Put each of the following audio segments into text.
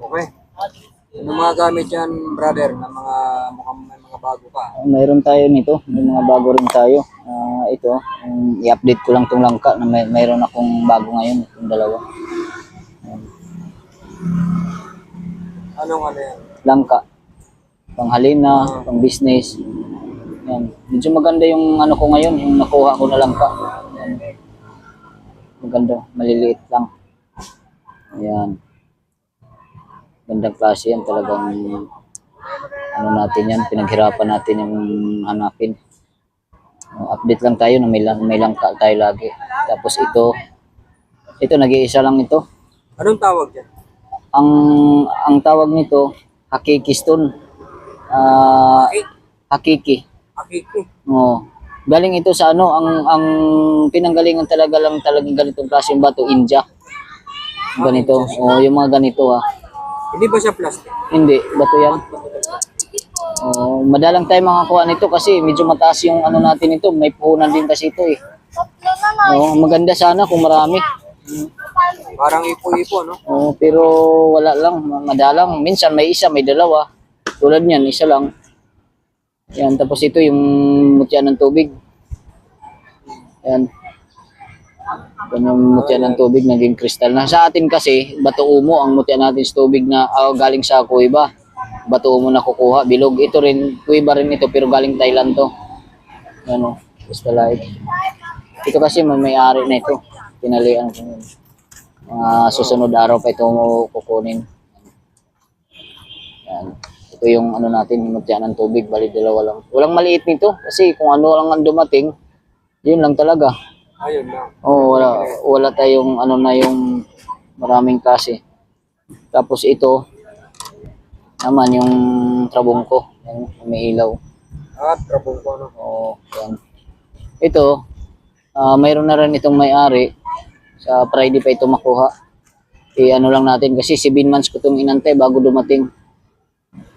Okay. Ano mga gamit yan, brother, na mga mukhang may mga bago ka? Mayroon tayo nito, may mga bago rin tayo. Ito, i-update ko lang itong langka na mayroon akong bago ngayon, itong dalawa. Anong ano yan? Langka, pang halina, pang business. Yan. Medyo maganda yung ano ko ngayon, yung nakuha ko na langka. Yan. Maganda, maliliit lang. Ayan. Gandang klase yan, talagang ano natin yan, pinaghirapan natin yung hanapin. Update lang tayo na may langka tayo lagi. Tapos ito nag-iisa lang ito. Anong tawag yan? Ang tawag nito, Hakiki stone. Hakiki. Akiki. Oh. Galing ito sa ano, ang pinanggalingan talagang ganitong klaseng bato, India. Ganito. Oh, yung mga ganito Hindi ba siya plastic? Hindi, bato yan. Oh, madalang tayo makakuha nito kasi medyo mataas yung ano natin ito, may puhunan din kasi ito eh. Oh, maganda sana kung marami. Parang ipo-ipo, no? Oh, pero wala lang, madalang. Minsan may isa, may dalawa. Tulad niyan, isa lang. Yan, tapos ito yung mutya ng tubig. Yan. Yan yung mutya ng tubig, naging kristal na. Sa atin kasi, bato umo ang mutya natin sa tubig na galing sa kuiba. Bato umo na kukuha, bilog. Ito rin, kuiba rin ito, pero galing Thailand to. Yan o, crystallite. Ito kasi may-ari na ito. Pinalian ko yun. Susunod araw pa ito kukunin. Yan. Ito yung ano natin, mutya ng tubig, bali dalawa lang. Walang maliit nito kasi kung ano lang ang dumating, yun lang talaga. Ayun lang. Oh, wala tayong ano na yung maraming klase. Tapos ito naman yung trabong ko, yung may ilaw. Trabong ko, no? Oh, yan. Ito, mayroon na rin itong may-ari. Sa Friday pa ito makuha. Ano lang natin kasi 7 months ko itong inantay bago dumating.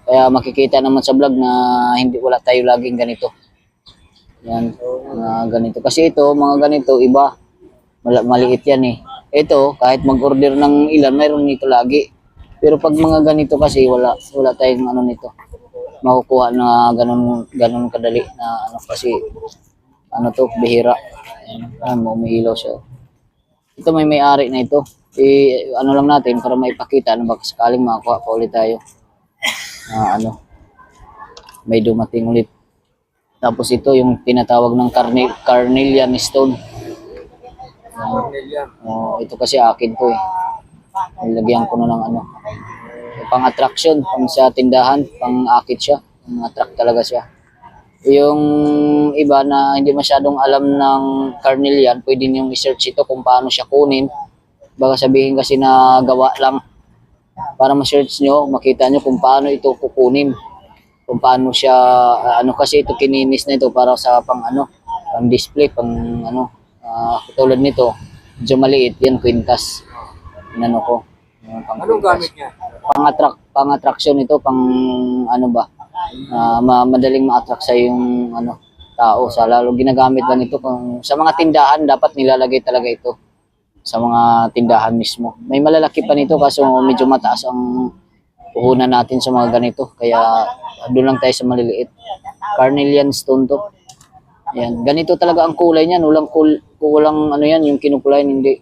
Kaya makikita naman sa vlog na wala tayo laging ganito. Yan, ganito. Kasi ito, mga ganito, iba. Maliit yan eh. Ito, kahit mag-order ng ilan, mayroon nito lagi. Pero pag mga ganito kasi, wala tayong ano nito. Makukuha na ganun kadali na ano kasi, ano to, bihira. Ayan, umiilaw siya. Ito may-ari na ito. Ano lang natin para maipakita na baka sakaling makakuha pa ulit tayo. May dumating ulit. Tapos ito yung tinatawag ng carnelian stone. Ito kasi akin to eh. Nilagyan ko na ng ano. Pang attraction, pang sa tindahan, pang akit siya. Pang attract talaga siya. Yung iba na hindi masyadong alam ng carnelian, pwede niyong i-search ito kung paano siya kunin. Baka sabihin kasi na gawa lang. Para ma-search nyo, makita nyo kung paano ito kukunin. Kung paano siya, kasi ito kininis na ito para sa pang display, pang tulad nito, medyo maliit, yan, kwintas. Inano ko. Anong gamit niya? Pang attraction ito, pang madaling ma-attract sa yung tao. Sa lalo ginagamit lang ito sa mga tindahan, dapat nilalagay talaga ito sa mga tindahan mismo. May malalaki pa nito kaso medyo mataas ang puhunan natin sa mga ganito. Kaya doon lang tayo sa maliliit. Carnelian stone to. Yan. Ganito talaga ang kulay niyan. Walang yan, yung kinukulayan, hindi.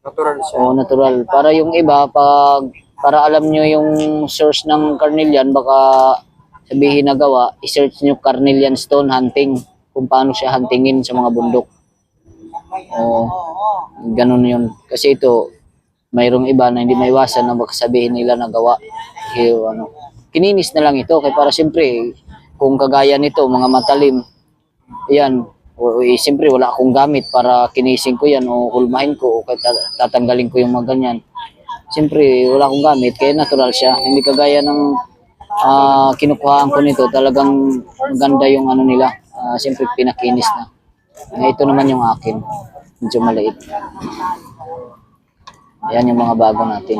Natural siya. Oo, natural. Para yung iba, para alam nyo yung source ng carnelian, baka sabihin na gawa, i-search nyo carnelian stone hunting. Kung paano siya huntingin sa mga bundok. Oo, ganun yun. Kasi ito, mayroong iba na hindi maiwasan na baka sabihin nila na gawa. Kininis na lang ito. Kaya para siyempre, kung kagaya nito, mga matalim, yan, siyempre wala akong gamit para kinising ko yan o hulmahin ko o tatanggalin ko yung mga ganyan. Siyempre, wala akong gamit, kaya natural siya. Hindi kagaya ng kinukuhaan ko nito, talagang maganda yung nila. Siyempre, pinakinis na. Ito naman yung akin. Medyo maliit. Yan yung mga bago natin.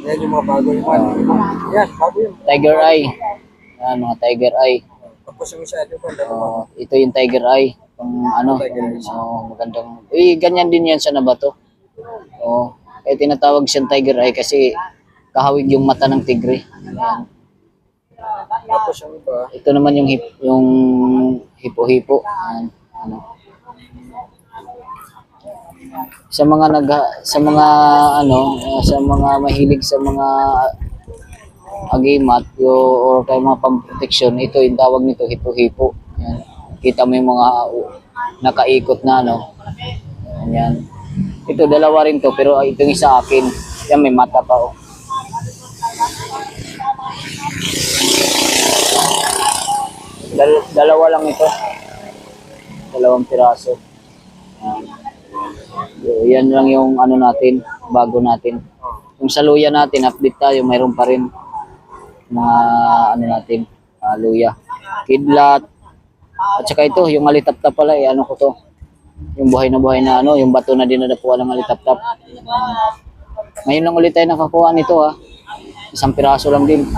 Yan yung mga bago yung yan, bago yun. Tiger eye. Yan, mga tiger eye. Tapos yung isa, di ba? Ito yung tiger eye. Magandang. Ganyan din yan sa nabato. Tinatawag siyang tiger eye kasi kahawig yung mata ng tigre. Ayan. Tapos yung iba, Ito naman yung hipo-hipo. Ayan. Ano. Sa mga mahilig sa mga agimat or kay mga pamproteksyon, ito yung tawag nito hipo-hipo. Ayan. Kita mo yung mga nakaikot na ano. Ayan. Ito dalawa rin to pero itong isa akin. Yan may mata pa oh. Dalawa lang ito. Dalawang piraso. Ayan. So, yan lang yung ano natin, bago natin. Yung sa luya natin, update tayo, mayroon pa rin mga ano natin, luya. Kidlat. At saka ito, yung alitap-tap pala, ano ko to. Yung buhay na ano, yung bato na dinadapuan ng alitap-tap. Ngayon lang ulit tayo nakakuha nito ha. Isang piraso lang din.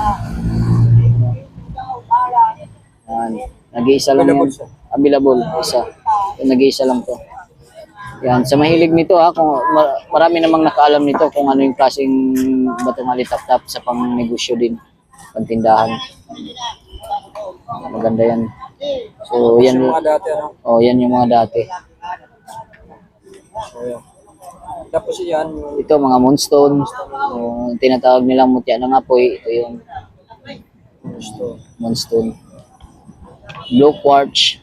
Yan. Nag-iisa lang yan. Available. Isa. Nag-iisa lang to. Yan. Sa mahilig nito ha, kung marami namang nakaalam nito kung ano yung klaseng batong alitap-tap sa pang-negosyo din. Pantindahan. Maganda yan. So, yan yung mga dati, ano? Oh, yan yung mga dati. So, yan. Tapos yan, yung Ito mga moonstone. So, tinatawag nilang mutya ng apoy. Ito yung gusto. moonstone. Blue quartz.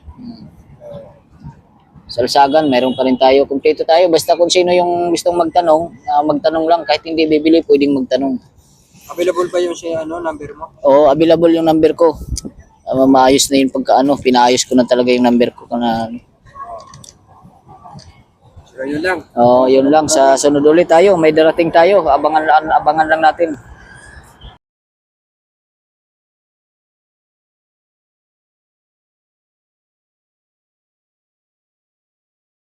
Salsagan, meron pa rin tayo. Kumpleto tayo. Basta kung sino yung gustong magtanong, magtanong lang. Kahit hindi bibili, pwedeng magtanong. Available ba yung number mo? Oo, available yung number ko. Maayos na yun pinaayos ko na talaga yung number ko. So, yun lang. Yun lang. Sa sunod ulit tayo. May darating tayo. Abangan lang natin.